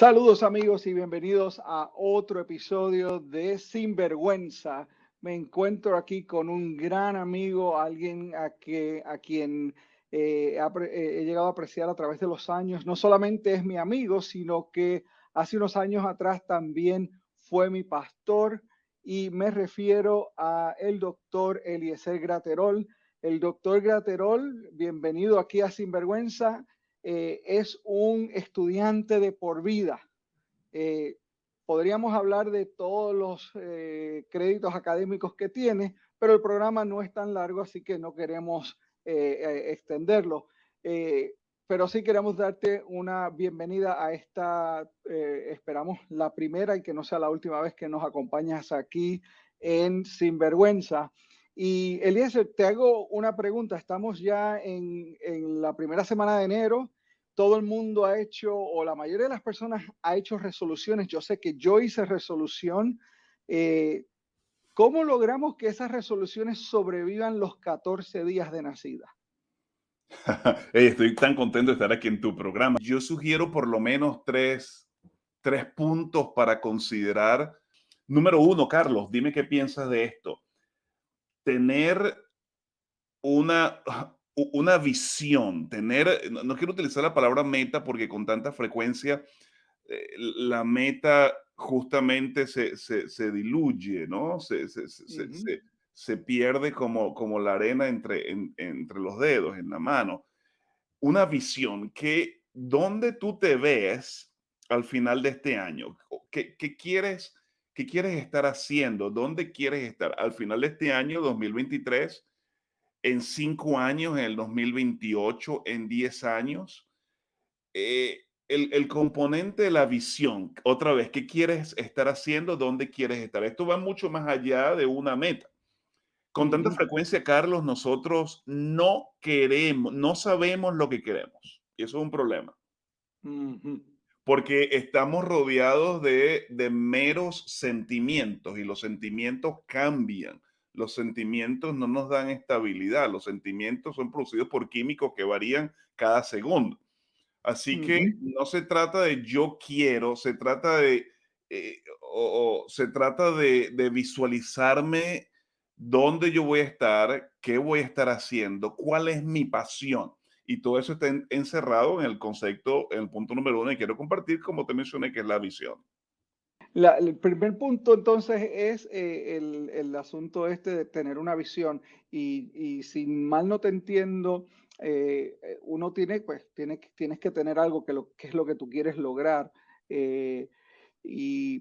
Saludos amigos y bienvenidos a otro episodio de Sinvergüenza. Me encuentro aquí con un gran amigo, alguien a quien he llegado a apreciar a través de los años. No solamente es mi amigo, sino que hace unos años atrás también fue mi pastor y me refiero a el doctor Eliezer Graterol. El doctor Graterol, bienvenido aquí a Sinvergüenza. Es un estudiante de por vida. Eh, Podríamos hablar de todos los créditos académicos que tiene, pero el programa no es tan largo, así que no queremos extenderlo. Eh, pero sí queremos darte una bienvenida a esta, esperamos la primera y que no sea la última vez que nos acompañas aquí en Sinvergüenza. Y Eliezer, te hago una pregunta. Estamos ya en la primera semana de enero. Todo el mundo ha hecho, o la mayoría de las personas ha hecho resoluciones. Yo sé que yo hice resolución. Eh, ¿Cómo logramos que esas resoluciones sobrevivan los 14 días de nacida? Hey, estoy tan contento de estar aquí en tu programa. Yo sugiero por lo menos tres puntos para considerar. Número uno, Carlos, dime qué piensas de esto. Tener una, una visión, no quiero utilizar la palabra meta porque con tanta frecuencia la meta justamente se diluye, ¿no? Ujú. Se pierde como la arena entre los dedos, en la mano. Una visión que dónde tú te ves al final de este año. ¿Qué quieres estar haciendo? ¿Dónde quieres estar al final de este año 2023, en 5 años, en el 2028, en 10 años? El componente de la visión, otra vez, ¿qué quieres estar haciendo? ¿Dónde quieres estar? Esto va mucho más allá de una meta. Con tanta Ujú. frecuencia, Carlos, nosotros no queremos, no sabemos lo que queremos. Y eso es un problema, Ujú. porque estamos rodeados de meros sentimientos y los sentimientos cambian. Los sentimientos no nos dan estabilidad. Los sentimientos son producidos por químicos que varían cada segundo. Así que Ujú. no se trata de yo quiero, se trata de, o se trata de visualizarme dónde yo voy a estar, qué voy a estar haciendo, cuál es mi pasión. Y todo eso está encerrado en el concepto, en el punto número uno, y quiero compartir, como te mencioné, que es la visión. El primer punto entonces es el asunto este de tener una visión y si mal no te entiendo, uno tiene, pues, tienes que tener algo que es lo que tú quieres lograr, eh,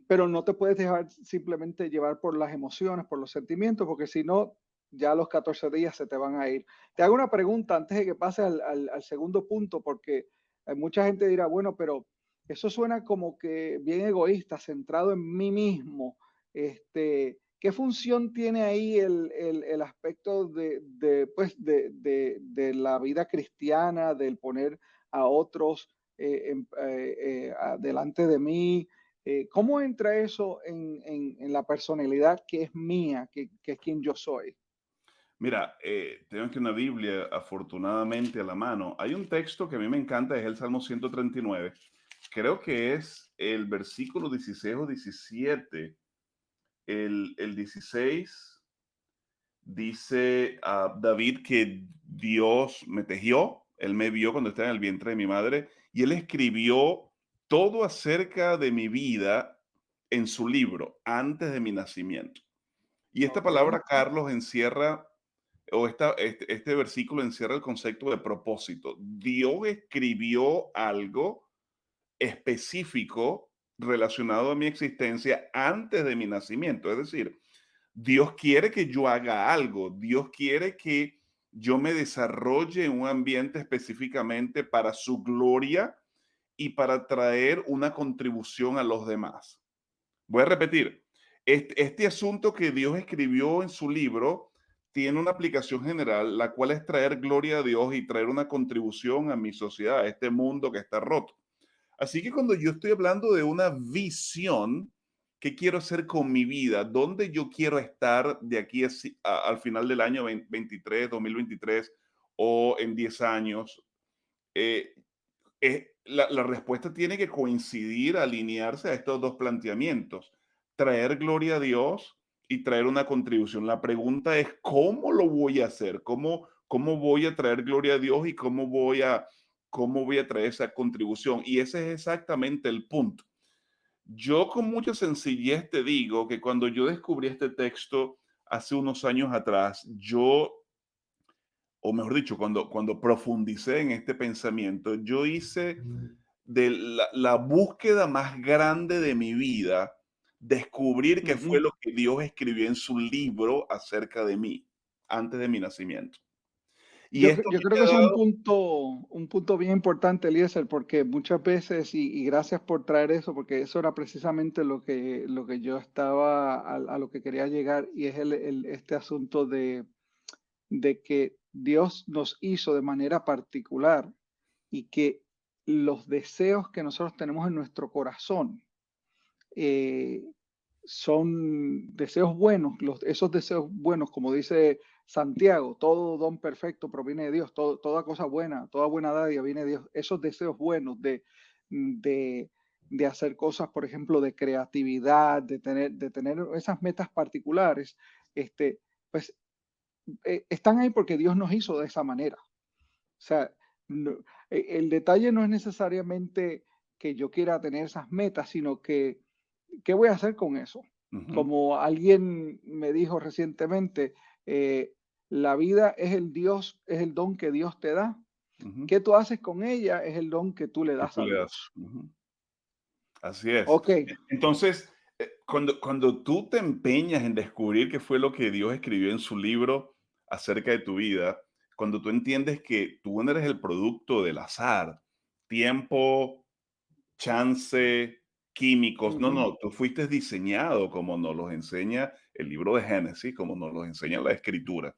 pero no te puedes dejar simplemente llevar por las emociones, por los sentimientos, porque si no, ya los 14 días se te van a ir. Te hago una pregunta antes de que pase al segundo punto, porque mucha gente dirá, bueno, pero eso suena como que bien egoísta, centrado en mí mismo. ¿Qué función tiene ahí el aspecto pues, de la vida cristiana, del poner a otros delante de mí? ¿Cómo entra eso en la personalidad que es mía, que es quien yo soy? Mira, tengo aquí una Biblia afortunadamente a la mano. Hay un texto que a mí me encanta, es el Salmo 139. Creo que es el versículo 16 o 17. El 16 dice a David que Dios me tejió, él me vio cuando estaba en el vientre de mi madre y él escribió todo acerca de mi vida en su libro antes de mi nacimiento. Y esta Ok. palabra, Carlos, encierra, este versículo encierra el concepto de propósito. Dios escribió algo específico relacionado a mi existencia antes de mi nacimiento. Es decir, Dios quiere que yo haga algo. Dios quiere que yo me desarrolle en un ambiente específicamente para su gloria y para traer una contribución a los demás. Voy a repetir, este asunto que Dios escribió en su libro tiene una aplicación general, la cual es traer gloria a Dios y traer una contribución a mi sociedad, a este mundo que está roto. Así que cuando yo estoy hablando de una visión, ¿qué quiero hacer con mi vida? ¿Dónde yo quiero estar de aquí al final del año 2023 o en 10 años? Eh, la respuesta tiene que coincidir, alinearse a estos dos planteamientos, traer gloria a Dios y traer una contribución. La pregunta es, ¿cómo lo voy a hacer? ¿Cómo voy a traer gloria a Dios y cómo voy a traer esa contribución? Y ese es exactamente el punto. Yo con mucha sencillez te digo que cuando yo descubrí este texto hace unos años atrás, o mejor dicho, cuando profundicé en este pensamiento, yo hice de la búsqueda más grande de mi vida, descubrir qué fue Ujú. lo que Dios escribió en su libro acerca de mí, antes de mi nacimiento. Y esto Yo me creo que ha es dado... un punto bien importante, Eliezer, porque muchas veces, y gracias por traer eso, porque eso era precisamente lo que yo estaba, a lo que quería llegar, y es este asunto de que Dios nos hizo de manera particular y que los deseos que nosotros tenemos en nuestro corazón, eh, son deseos buenos, esos deseos buenos, como dice Santiago, todo don perfecto proviene de Dios, toda cosa buena, toda buena dádiva viene de Dios. Esos deseos buenos de, de hacer cosas, por ejemplo, de creatividad, de tener esas metas particulares, pues están ahí porque Dios nos hizo de esa manera. O sea, el detalle no es necesariamente que yo quiera tener esas metas, sino que, ¿qué voy a hacer con eso? Ujú, Como alguien me dijo recientemente, la vida es es el don que Dios te da. ujú, ¿Qué tú haces con ella? Es el don que tú le que das tú a le das. Dios. Ujú. Así es. Ok. Entonces, cuando tú te empeñas en descubrir qué fue lo que Dios escribió en su libro acerca de tu vida, cuando tú entiendes que tú no eres el producto del azar, tiempo, chance, químicos, no, Ujú. no, tú fuiste diseñado como nos los enseña el libro de Génesis, como nos los enseña la Escritura.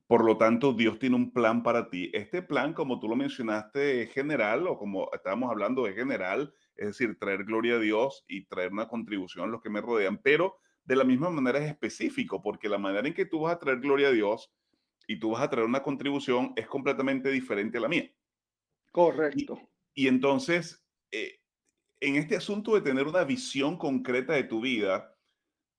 Por lo tanto, Dios tiene un plan para ti. Este plan, como tú lo mencionaste, es general, o como estábamos hablando, es general, es decir, traer gloria a Dios y traer una contribución a los que me rodean, pero de la misma manera es específico, porque la manera en que tú vas a traer gloria a Dios y tú vas a traer una contribución es completamente diferente a la mía. Y, Correcto. y entonces, en este asunto de tener una visión concreta de tu vida,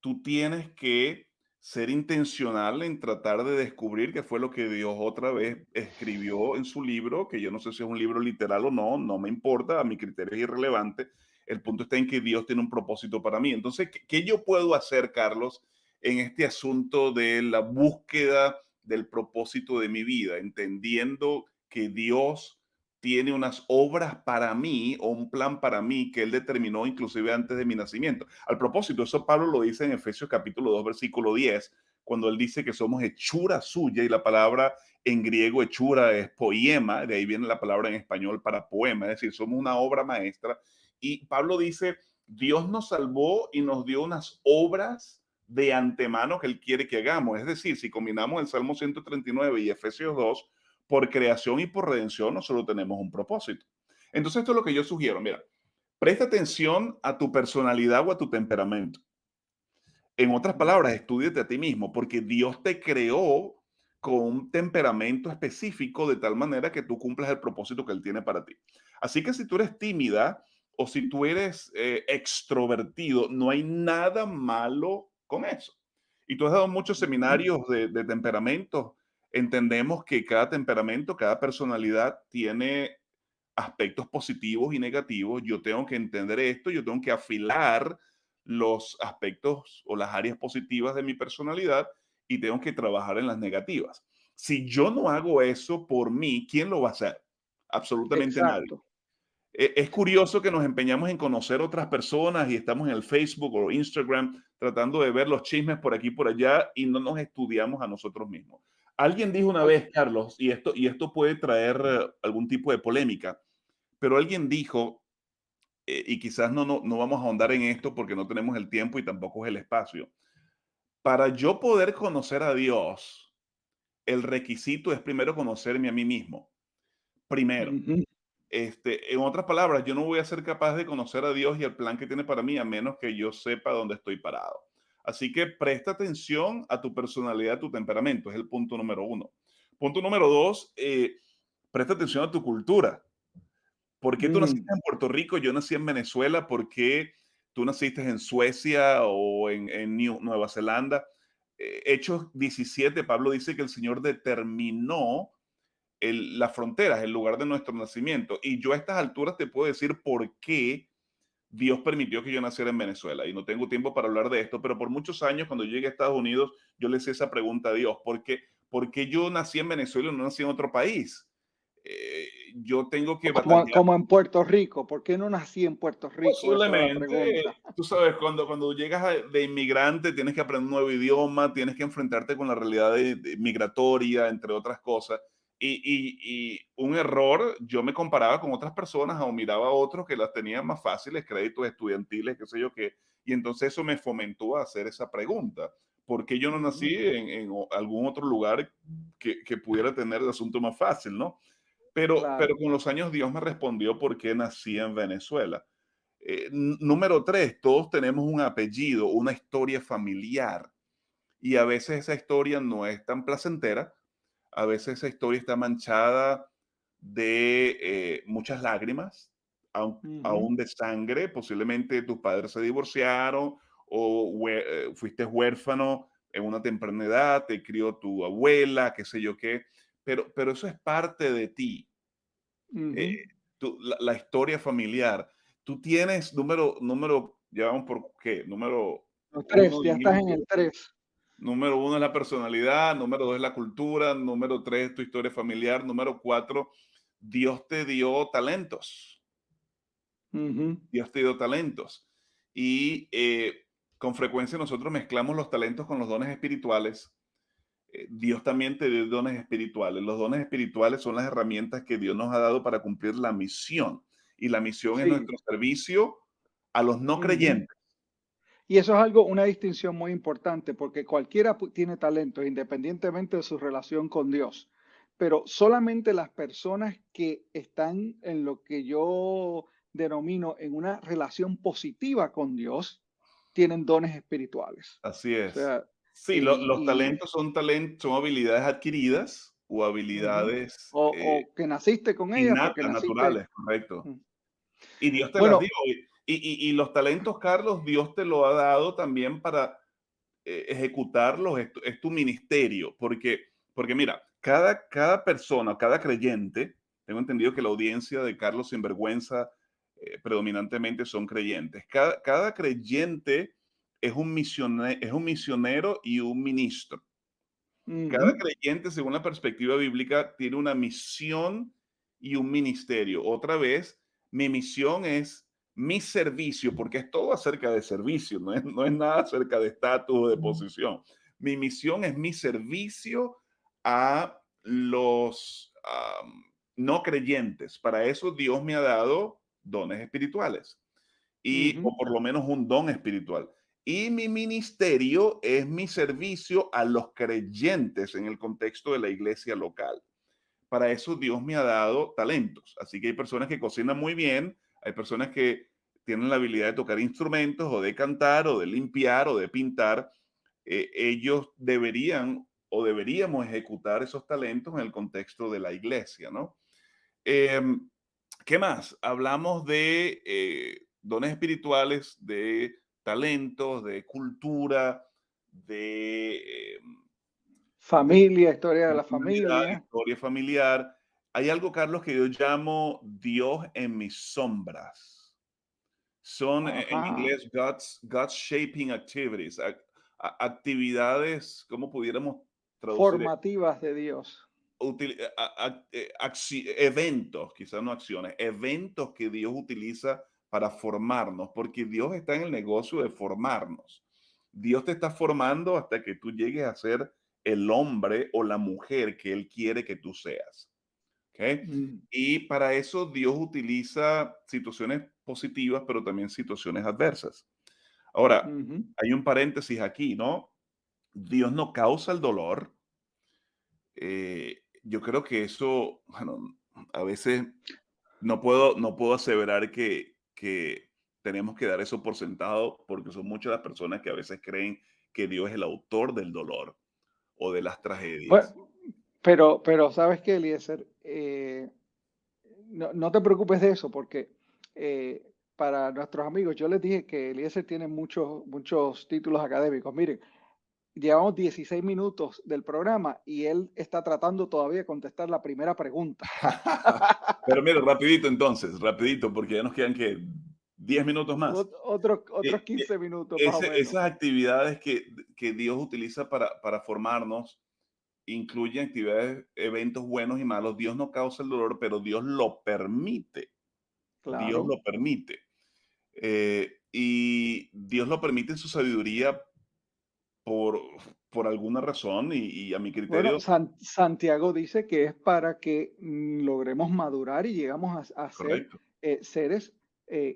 tú tienes que ser intencional en tratar de descubrir qué fue lo que Dios otra vez escribió en su libro, que yo no sé si es un libro literal o no, no me importa, a mi criterio es irrelevante. El punto está en que Dios tiene un propósito para mí. Entonces, ¿qué yo puedo hacer, Carlos, en este asunto de la búsqueda del propósito de mi vida, entendiendo que Dios tiene unas obras para mí o un plan para mí que Él determinó inclusive antes de mi nacimiento? Al propósito, eso Pablo lo dice en Efesios capítulo 2, versículo 10, cuando él dice que somos hechura suya, y la palabra en griego hechura es poema, de ahí viene la palabra en español para poema, es decir, somos una obra maestra. Y Pablo dice, Dios nos salvó y nos dio unas obras de antemano que él quiere que hagamos. Es decir, si combinamos el Salmo 139 y Efesios 2, por creación y por redención, nosotros tenemos un propósito. Entonces, esto es lo que yo sugiero. Mira, presta atención a tu personalidad o a tu temperamento. En otras palabras, estúdiate a ti mismo, porque Dios te creó con un temperamento específico de tal manera que tú cumplas el propósito que Él tiene para ti. Así que si tú eres tímida o si tú eres extrovertido, no hay nada malo con eso. Y tú has dado muchos Ujú. seminarios de temperamentos. Entendemos que cada temperamento, cada personalidad tiene aspectos positivos y negativos. Yo tengo que entender esto, yo tengo que afilar los aspectos o las áreas positivas de mi personalidad y tengo que trabajar en las negativas. Si yo no hago eso por mí, ¿quién lo va a hacer? Absolutamente nadie. Exacto. Es curioso que nos empeñamos en conocer otras personas y estamos en el Facebook o Instagram tratando de ver los chismes por aquí y por allá y no nos estudiamos a nosotros mismos. Alguien dijo una O- vez, Carlos, y esto puede traer algún tipo de polémica, pero alguien dijo, y quizás no vamos a ahondar en esto porque no tenemos el tiempo y tampoco es el espacio. Para yo poder conocer a Dios, el requisito es primero conocerme a mí mismo. Primero. Ujú. En otras palabras, yo no voy a ser capaz de conocer a Dios y el plan que tiene para mí a menos que yo sepa dónde estoy parado. Así que presta atención a tu personalidad, a tu temperamento. Es el punto número uno. Punto número dos, presta atención a tu cultura. ¿Por qué tú Mm, naciste en Puerto Rico? Yo nací en Venezuela. ¿Por qué tú naciste en Suecia o en Nueva Zelanda? Hechos 17, Pablo dice que el Señor determinó las fronteras, el lugar de nuestro nacimiento. Y yo a estas alturas te puedo decir por qué Dios permitió que yo naciera en Venezuela. Y no tengo tiempo para hablar de esto, pero por muchos años, cuando yo llegué a Estados Unidos, yo le hice esa pregunta a Dios: ¿por qué yo nací en Venezuela y no nací en otro país? Eh, yo tengo que como, batallar. como en Puerto Rico. ¿Por qué no nací en Puerto Rico? Esa es la Posiblemente, pregunta. tú sabes, cuando llegas de inmigrante tienes que aprender un nuevo idioma, tienes que enfrentarte con la realidad migratoria, entre otras cosas. Y un error, yo me comparaba con otras personas o miraba a otros que las tenían más fáciles, créditos estudiantiles, qué sé yo qué. Y entonces eso me fomentó a hacer esa pregunta. ¿Por qué yo no nací Ujú, en algún otro lugar que pudiera tener el asunto más fácil, ¿no? Pero claro. con los años Dios me respondió por qué nací en Venezuela. Número tres, todos tenemos un apellido, una historia familiar, y a veces esa historia no es tan placentera, a veces esa historia está manchada de muchas lágrimas, Ujú, aún de sangre. Posiblemente tus padres se divorciaron o fuiste huérfano en una temprana edad, te crió tu abuela, qué sé yo qué, pero eso es parte de ti. eh, ujú. la historia familiar. Tú tienes ya vamos por qué, número Los tres, uno, ya estás dijimos en que el tres. número uno es la personalidad, número dos es la cultura, número tres tu historia familiar, número cuatro, Dios te dio talentos, Ujú, Dios te dio talentos. Y con frecuencia nosotros mezclamos los talentos con los dones espirituales. Dios también te dio dones espirituales. Los dones espirituales son las herramientas que Dios nos ha dado para cumplir la misión. Y la misión es sí. nuestro servicio a los no Ujú. creyentes. Y eso es algo, una distinción muy importante, porque cualquiera tiene talento, independientemente de su relación con Dios. Pero solamente las personas que están en lo que yo denomino en una relación positiva con Dios, tienen dones espirituales. Así O es. sea, Sí, los y talentos son habilidades adquiridas o ujú. habilidades O que naciste con ellas porque innatas, naciste. naturales, correcto. Mm. Y Dios te las dio. Bueno, Y los talentos, Carlos, Dios te lo ha dado también para ejecutarlos, es tu ministerio, porque mira, cada persona, cada creyente, tengo entendido que la audiencia de Carlos Sinvergüenza predominantemente son creyentes. Cada creyente es un misionero y un ministro. ujú, Cada creyente, según la perspectiva bíblica, tiene una misión y un ministerio. Otra vez, mi misión es mi servicio, porque es todo acerca de servicio, no es nada acerca de estatus o de posición. Mi misión es mi servicio a los no creyentes. Para eso Dios me ha dado dones espirituales y, ujú, o por lo menos un don espiritual. Y mi ministerio es mi servicio a los creyentes en el contexto de la iglesia local. Para eso Dios me ha dado talentos. Así que hay personas que cocinan muy bien, hay personas que tienen la habilidad de tocar instrumentos o de cantar o de limpiar o de pintar. Ellos deberían o deberíamos ejecutar esos talentos en el contexto de la iglesia, ¿no? Em, ¿Qué más? Hablamos de dones espirituales, de talentos, de cultura, de familia, historia de la personalidad, familia. historia familiar. Hay algo, Carlos, que yo llamo Dios en mis sombras. Son en Ajá. inglés God's shaping activities, actividades, ¿cómo pudiéramos traducir? Formativas de Dios. Eventos, quizás no acciones, eventos que Dios utiliza para formarnos, porque Dios está en el negocio de formarnos. Dios te está formando hasta que tú llegues a ser el hombre o la mujer que Él quiere que tú seas. ¿Ok? Mm, Y para eso Dios utiliza situaciones positivas, pero también situaciones adversas. Ahora, ujú. hay un paréntesis aquí, ¿no? Dios no causa el dolor. Yo creo que eso, bueno, a veces no puedo aseverar que tenemos que dar eso por sentado, porque son muchas las personas que a veces creen que Dios es el autor del dolor o de las Bueno, tragedias. pero ¿sabes qué, Eliezer? no te preocupes de eso, porque para nuestros amigos, yo les dije que Eliezer tiene muchos títulos académicos. Miren, llevamos 16 minutos del programa y él está tratando todavía de contestar la primera pregunta. Pero mira, rapidito entonces, rapidito, porque ya nos quedan que 10 minutos más. Otros 15 minutos más o menos. Esas actividades que Dios utiliza para formarnos incluyen actividades, eventos buenos y malos. Dios no causa el dolor, pero Dios lo permite. Dios Claro. lo permite. Y Dios lo permite en su sabiduría por, por alguna razón y a mi Bueno, criterio, Santiago dice que es para que logremos madurar y llegamos a ser correcto. seres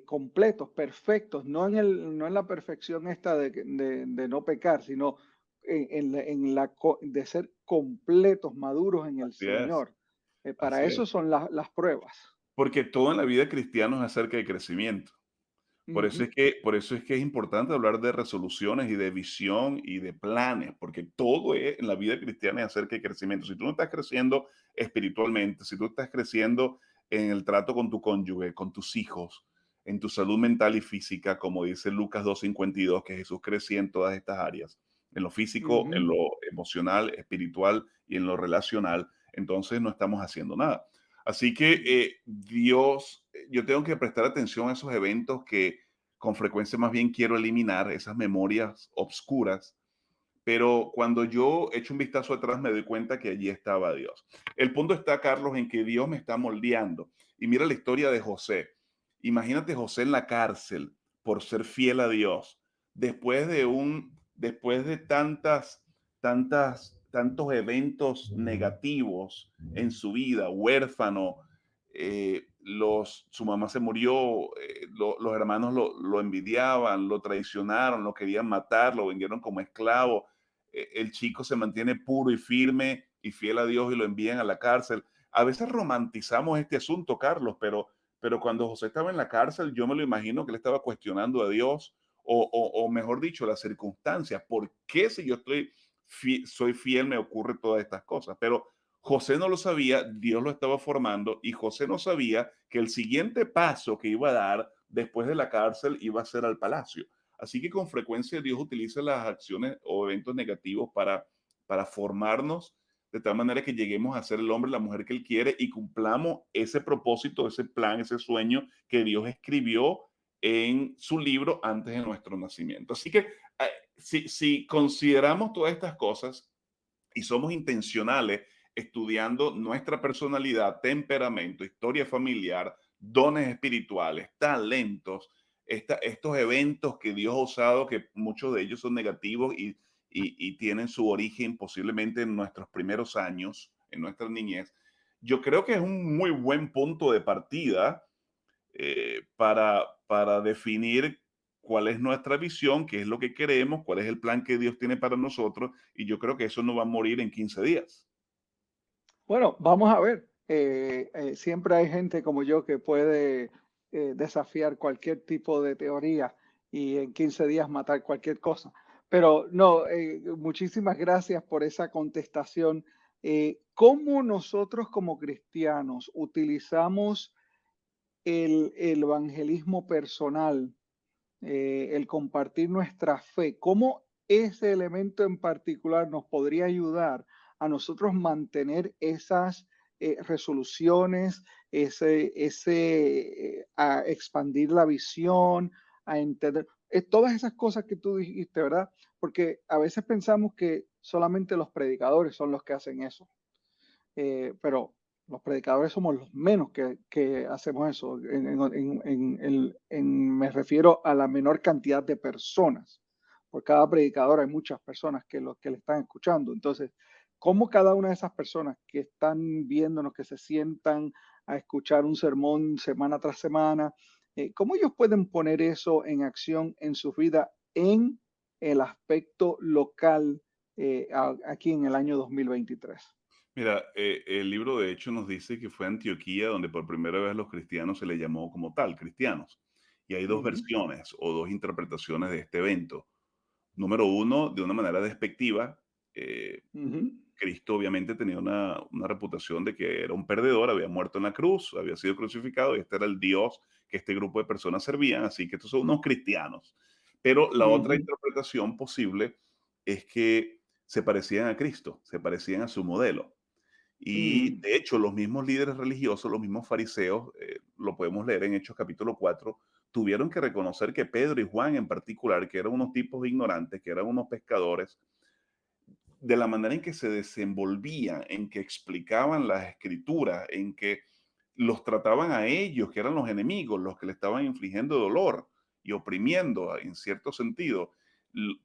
completos, perfectos, no en la perfección esta de no pecar, sino de ser completos, maduros en el Así es, Señor. Para así eso es. son las pruebas. Porque todo en la vida cristiana es acerca de crecimiento. Ujú, Por eso es que es importante hablar de resoluciones y de visión y de planes, porque todo en la vida cristiana es acerca de crecimiento. Si tú no estás creciendo espiritualmente, si tú estás creciendo en el trato con tu cónyuge, con tus hijos, en tu salud mental y física, como dice Lucas 2:52, que Jesús crecía en todas estas áreas, en lo físico, en ujú. lo emocional, espiritual y en lo relacional, entonces no estamos haciendo nada. Así que yo tengo que prestar atención a esos eventos que con frecuencia más bien quiero eliminar, esas memorias obscuras, pero cuando yo echo un vistazo atrás me doy cuenta que allí estaba Dios. El punto está, Carlos, en que Dios me está moldeando. Y mira la historia de José. Imagínate José en la cárcel por ser fiel a Dios, después de tantos eventos negativos en su vida, huérfano, su mamá se murió, los hermanos lo envidiaban, lo traicionaron, lo querían matar, lo vendieron como esclavo. El chico se mantiene puro y firme y fiel a Dios y lo envían a la cárcel. A veces romantizamos este asunto, Carlos, pero cuando José estaba en la cárcel, yo me lo imagino que él estaba cuestionando a Dios o mejor dicho, las circunstancias. ¿Por qué si yo soy fiel me ocurre todas estas cosas? Pero José no lo sabía, Dios lo estaba formando y José no sabía que el siguiente paso que iba a dar después de la cárcel iba a ser al palacio. Así que con frecuencia Dios utiliza las acciones o eventos negativos para formarnos de tal manera que lleguemos a ser el hombre, la mujer que Él quiere y cumplamos ese propósito, ese plan, ese sueño que Dios escribió en su libro antes de nuestro nacimiento. Así que si consideramos todas estas cosas y somos intencionales estudiando nuestra personalidad, temperamento, historia familiar, dones espirituales, talentos, estos eventos que Dios ha usado, que muchos de ellos son negativos y tienen su origen posiblemente en nuestros primeros años, en nuestra niñez. Yo creo que es un muy buen punto de partida para definir cuál es nuestra visión, qué es lo que queremos, cuál es el plan que Dios tiene para nosotros, y yo creo que eso no va a morir en 15 días. Bueno, vamos a ver. Siempre hay gente como yo que puede desafiar cualquier tipo de teoría y en 15 días matar cualquier cosa. Pero no, muchísimas gracias por esa contestación. ¿Cómo nosotros como cristianos utilizamos el evangelismo personal, el compartir nuestra fe? ¿Cómo ese elemento en particular nos podría ayudar a nosotros mantener esas resoluciones, a expandir la visión, a entender todas esas cosas que tú dijiste, ¿verdad? Porque a veces pensamos que solamente los predicadores son los que hacen eso, pero los predicadores somos los menos que hacemos eso. Me refiero a la menor cantidad de personas. Por cada predicador hay muchas personas que le están escuchando. Entonces, ¿cómo cada una de esas personas que están viéndonos, que se sientan a escuchar un sermón semana tras semana, cómo ellos pueden poner eso en acción en su vida en el aspecto local aquí en el año 2023? Mira, el libro de hecho nos dice que fue Antioquía donde por primera vez los cristianos se les llamó como tal, cristianos. Y hay dos Ujú, versiones o dos interpretaciones de este evento. Número uno, de una manera despectiva, eh, ujú. Cristo obviamente tenía una reputación de que era un perdedor, había muerto en la cruz, había sido crucificado y este era el Dios que este grupo de personas servían, así que estos son unos cristianos. Pero la otra Ujú, interpretación posible es que se parecían a Cristo, se parecían a su modelo. Y mm, de hecho, los mismos líderes religiosos, los mismos fariseos, lo podemos leer en Hechos capítulo 4, tuvieron que reconocer que Pedro y Juan en particular, que eran unos tipos ignorantes, que eran unos pescadores, de la manera en que se desenvolvían, en que explicaban las escrituras, en que los trataban a ellos, que eran los enemigos, los que le estaban infligiendo dolor y oprimiendo en cierto sentido.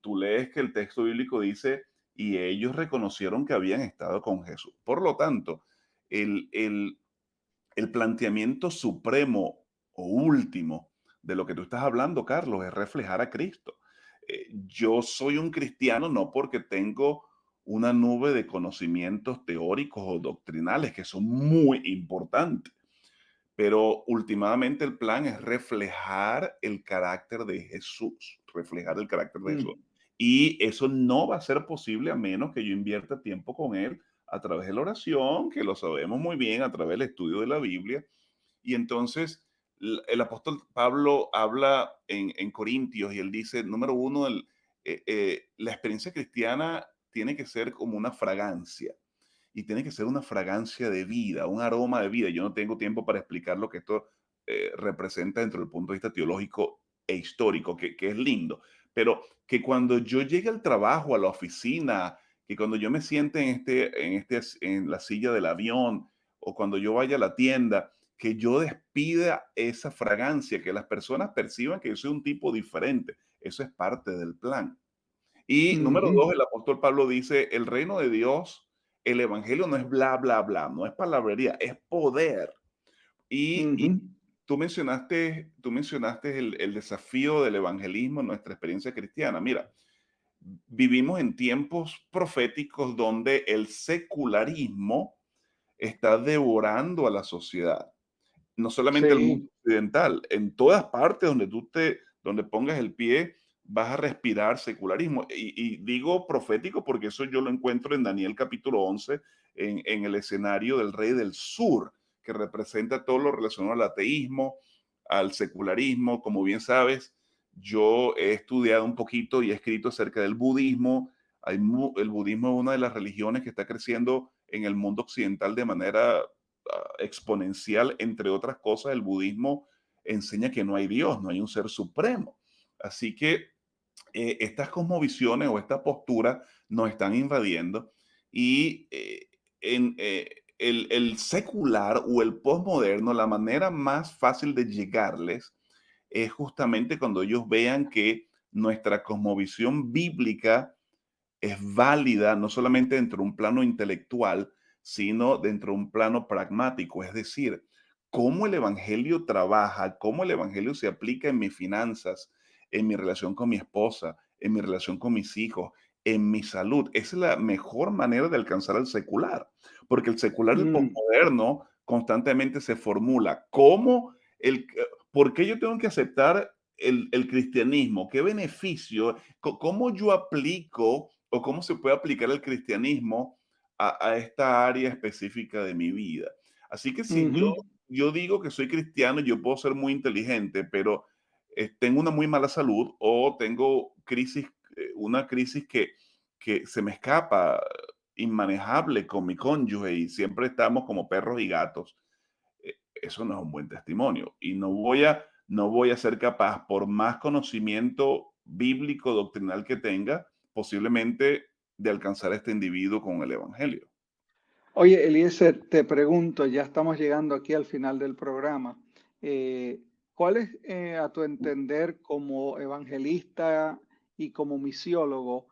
Tú lees que el texto bíblico dice, y ellos reconocieron que habían estado con Jesús. Por lo tanto, el, el, el planteamiento supremo o último de lo que tú estás hablando, Carlos, es reflejar a Cristo. Yo soy un cristiano no porque tengo una nube de conocimientos teóricos o doctrinales que son muy importantes, pero últimamente el plan es reflejar el carácter de Jesús, reflejar el carácter de Jesús. mm, Y eso no va a ser posible a menos que yo invierta tiempo con Él a través de la oración, que lo sabemos muy bien, a través del estudio de la Biblia. Y entonces el apóstol Pablo habla en Corintios y él dice, número uno, la experiencia cristiana tiene que ser como una fragancia y tiene que ser una fragancia de vida, un aroma de vida. Yo no tengo tiempo para explicar lo que esto representa dentro del punto de vista teológico e histórico, que es lindo, pero que cuando yo llegue al trabajo, a la oficina, que cuando yo me siente en la silla del avión o cuando yo vaya a la tienda, que yo despida esa fragancia, que las personas perciban que yo soy un tipo diferente. Eso es parte del plan. Y número ujú, dos, el apóstol Pablo dice, el reino de Dios, el evangelio no es bla, bla, bla, no es palabrería, es poder. Y ujú, tú mencionaste el desafío del evangelismo en nuestra experiencia cristiana. Mira, vivimos en tiempos proféticos donde el secularismo está devorando a la sociedad, no solamente el mundo sí, occidental, en todas partes donde pongas el pie, vas a respirar secularismo. Y digo profético porque eso yo lo encuentro en Daniel capítulo 11, en el escenario del rey del sur, que representa todo lo relacionado al ateísmo, al secularismo. Como bien sabes, yo he estudiado un poquito y he escrito acerca del budismo. El budismo es una de las religiones que está creciendo en el mundo occidental de manera exponencial. Entre otras cosas, el budismo enseña que no hay Dios, no hay un ser supremo. Así que estas cosmovisiones o esta postura nos están invadiendo y el secular o el posmoderno, la manera más fácil de llegarles es justamente cuando ellos vean que nuestra cosmovisión bíblica es válida no solamente dentro de un plano intelectual, sino dentro de un plano pragmático, es decir, cómo el Evangelio trabaja, cómo el Evangelio se aplica en mis finanzas, en mi relación con mi esposa, en mi relación con mis hijos, en mi salud. Esa es la mejor manera de alcanzar al secular, porque el secular, el mm, posmoderno, constantemente se formula. ¿Por qué yo tengo que aceptar el cristianismo? ¿Qué beneficio? ¿Cómo yo aplico o cómo se puede aplicar el cristianismo a esta área específica de mi vida? Así que si yo, ujú, yo digo que soy cristiano, yo puedo ser muy inteligente, pero tengo una muy mala salud o tengo una crisis que se me escapa, inmanejable con mi cónyuge y siempre estamos como perros y gatos. Eso no es un buen testimonio y no voy a ser capaz, por más conocimiento bíblico, doctrinal que tenga, posiblemente de alcanzar a este individuo con el evangelio. Oye, Eliezer, te pregunto, ya estamos llegando aquí al final del programa. eh, ¿Cuál es, a tu entender, como evangelista y como misiólogo,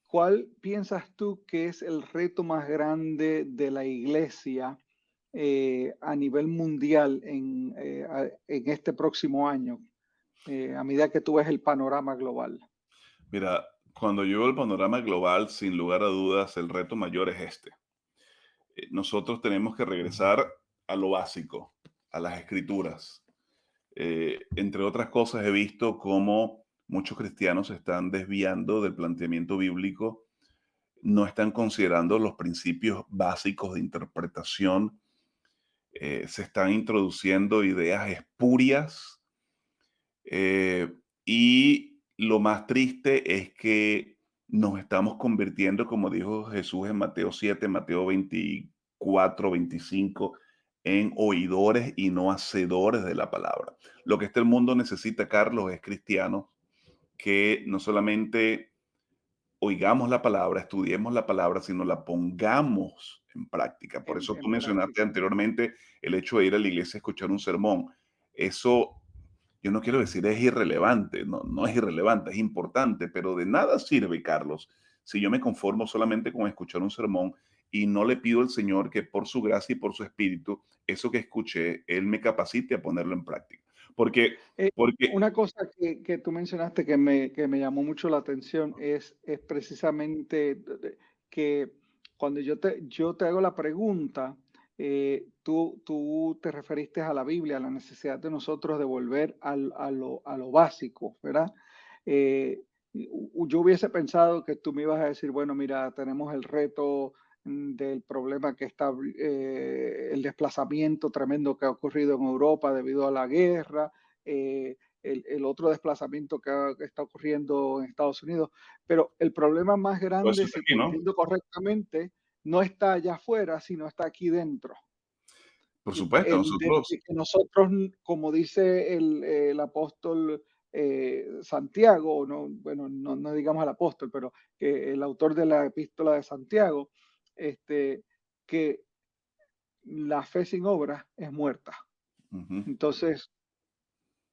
cuál piensas tú que es el reto más grande de la iglesia a nivel mundial en este próximo año, a medida que tú ves el panorama global? Mira, cuando yo veo el panorama global, sin lugar a dudas, el reto mayor es este. Nosotros tenemos que regresar a lo básico, a las escrituras. Entre otras cosas, he visto cómo muchos cristianos se están desviando del planteamiento bíblico no están considerando los principios básicos de interpretación, se están introduciendo ideas espurias, eh, y lo más triste es que nos estamos convirtiendo, como dijo Jesús en Mateo 7, Mateo 24, 25, en oidores y no hacedores de la palabra. Lo que este mundo necesita, Carlos, es cristianos que no solamente oigamos la palabra, estudiemos la palabra, sino la pongamos en práctica. Por eso tú en mencionaste práctica. anteriormente el hecho de ir a la iglesia a escuchar un sermón. Eso, yo no quiero decir es irrelevante, no, no es irrelevante, es importante, pero de nada sirve, Carlos, si yo me conformo solamente con escuchar un sermón y no le pido al Señor que por su gracia y por su espíritu, eso que escuché, Él me capacite a ponerlo en práctica. Porque, Eh, porque, una cosa que tú mencionaste que me llamó mucho la atención es precisamente que cuando yo te hago la pregunta, tú te referiste a la Biblia, a la necesidad de nosotros de volver a lo básico, ¿verdad? Yo hubiese pensado que tú me ibas a decir, bueno, mira, tenemos el reto del problema que está, el desplazamiento tremendo que ha ocurrido en Europa debido a la guerra, el otro desplazamiento que está ocurriendo en Estados Unidos. Pero el problema más todo grande, eso está si aquí, te ¿no? entiendo correctamente, no está allá afuera, sino está aquí dentro. Por supuesto, De nosotros, que nosotros, como dice el apóstol Santiago, no, bueno, no digamos al apóstol, pero que el autor de la epístola de Santiago, este, que la fe sin obra es muerta. ujú. Entonces,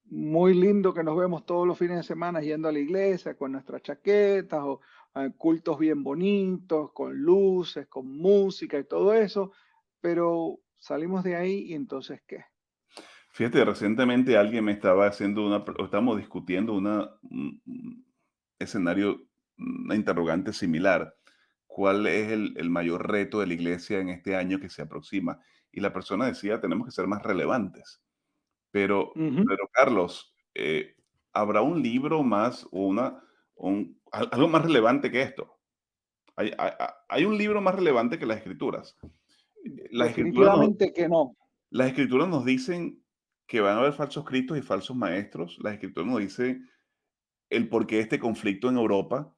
muy lindo que nos vemos todos los fines de semana yendo a la iglesia con nuestras chaquetas o a cultos bien bonitos, con luces, con música y todo eso, pero salimos de ahí y entonces ¿qué? Fíjate, recientemente alguien me estaba haciendo o estamos discutiendo un escenario, una interrogante similar. ¿Cuál es el mayor reto de la iglesia en este año que se aproxima? Y la persona decía, tenemos que ser más relevantes. Ujú. Pero Carlos, ¿habrá un libro más o algo más relevante que esto? Hay un libro más relevante que las escrituras. Las escrituras nos, Definitivamente que no. las escrituras nos dicen que van a haber falsos cristos y falsos maestros. Las escrituras nos dicen el porqué de este conflicto en Europa.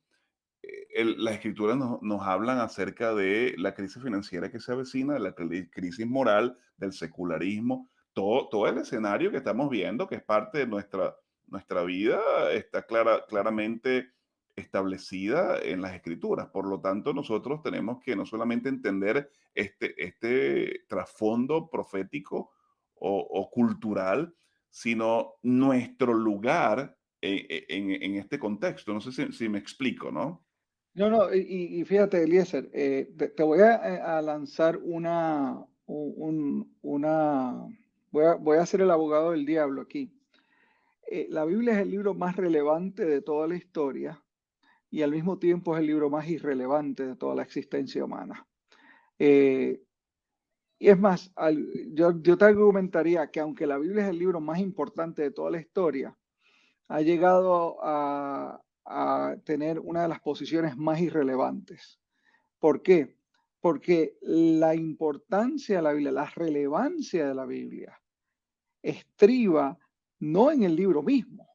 Las escrituras nos hablan acerca de la crisis financiera que se avecina, de la crisis moral, del secularismo, todo el escenario que estamos viendo, que es parte de nuestra vida, está claramente establecida en las escrituras. Por lo tanto, nosotros tenemos que no solamente entender este trasfondo profético o cultural, sino nuestro lugar en este contexto. No sé si me explico, ¿no? No, no, y fíjate, Eliezer, te voy a lanzar voy a ser el abogado del diablo aquí. La Biblia es el libro más relevante de toda la historia y al mismo tiempo es el libro más irrelevante de toda la existencia humana. Eh, y es más, yo te argumentaría que aunque la Biblia es el libro más importante de toda la historia, ha llegado a tener una de las posiciones más irrelevantes. ¿Por qué? Porque la importancia de la Biblia, la relevancia de la Biblia, estriba no en el libro mismo,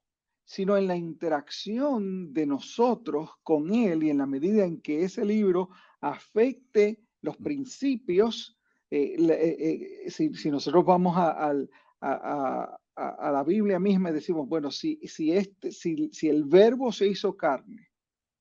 sino en la interacción de nosotros con él y en la medida en que ese libro afecte los principios. Si nosotros vamos a la Biblia misma y decimos, bueno, si el verbo se hizo carne,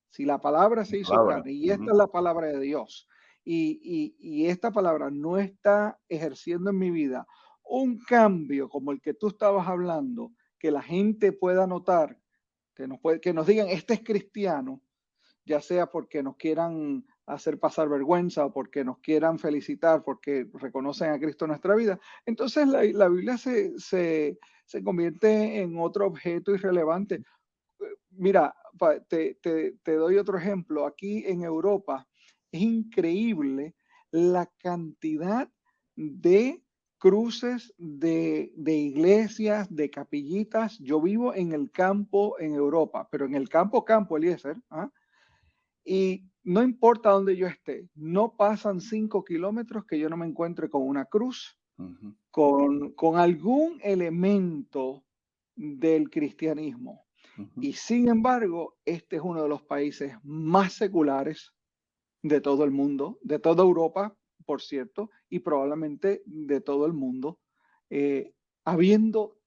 si la palabra La se hizo palabra. carne y esta Ujú. es la palabra de Dios y esta palabra no está ejerciendo en mi vida un cambio como el que tú estabas hablando, que la gente pueda notar, que nos digan, este es cristiano, ya sea porque nos quieran hacer pasar vergüenza o porque nos quieran felicitar, porque reconocen a Cristo en nuestra vida, entonces la Biblia se convierte en otro objeto irrelevante. Mira, te doy otro ejemplo. Aquí en Europa es increíble la cantidad de cruces de iglesias, de capillitas. Yo vivo en el campo en Europa, pero en el campo, Eliezer, ¿ah? Y no importa dónde yo esté, no pasan 5 kilómetros que yo no me encuentre con una cruz, Ujú, con algún elemento del cristianismo. ujú. Y sin embargo, este es uno de los países más seculares de todo el mundo, de toda Europa, por cierto, y probablemente de todo el mundo, habiendo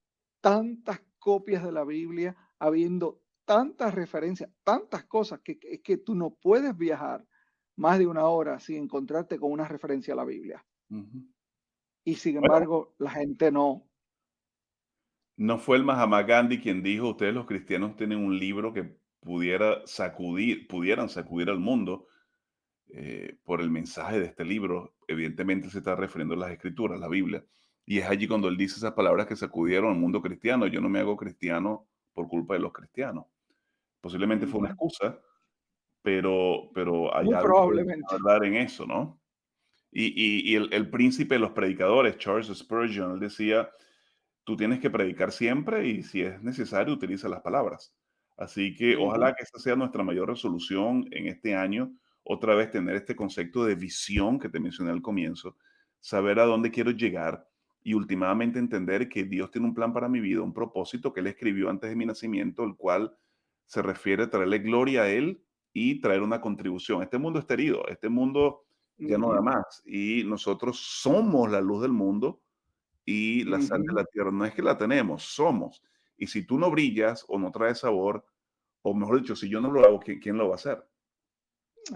tantas copias de la Biblia, habiendo tantas referencias, tantas cosas es que tú no puedes viajar más de una hora sin encontrarte con una referencia a la Biblia. Ujú. Y sin Bueno, embargo, la gente no. no fue el Mahatma Gandhi quien dijo, ustedes los cristianos tienen un libro que pudieran sacudir al mundo por el mensaje de este libro. Evidentemente se está refiriendo a las escrituras, la Biblia. Y es allí cuando él dice esas palabras que sacudieron al mundo cristiano. Yo no me hago cristiano por culpa de los cristianos. Posiblemente fue una Ujú. excusa, pero hay Muy algo de probablemente. verdad en eso, ¿no? Y el príncipe de los predicadores, Charles Spurgeon, él decía, tú tienes que predicar siempre y si es necesario utiliza las palabras. Así que Ujú, ojalá que esa sea nuestra mayor resolución en este año, otra vez tener este concepto de visión que te mencioné al comienzo, saber a dónde quiero llegar y últimamente entender que Dios tiene un plan para mi vida, un propósito que Él escribió antes de mi nacimiento, el cual se refiere a traerle gloria a Él y traer una contribución. Este mundo está herido, este mundo ya no da ujú, más y nosotros somos la luz del mundo y la sal de ujú. la tierra. No es que la tenemos, somos. Y si tú no brillas o no traes sabor, o mejor dicho, si yo no lo hago, ¿quién lo va a hacer?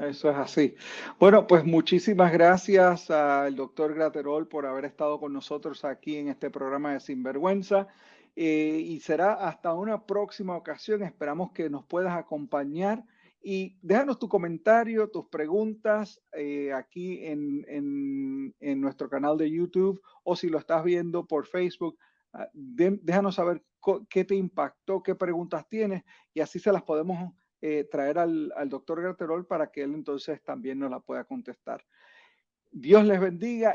Eso es así. Bueno, pues muchísimas gracias al doctor Graterol por haber estado con nosotros aquí en este programa de Sinvergüenza. Y será hasta una próxima ocasión. Esperamos que nos puedas acompañar y déjanos tu comentario, tus preguntas aquí en nuestro canal de YouTube o si lo estás viendo por Facebook. Déjanos saber qué te impactó, qué preguntas tienes y así se las podemos traer al doctor Graterol para que él entonces también nos la pueda contestar. Dios les bendiga.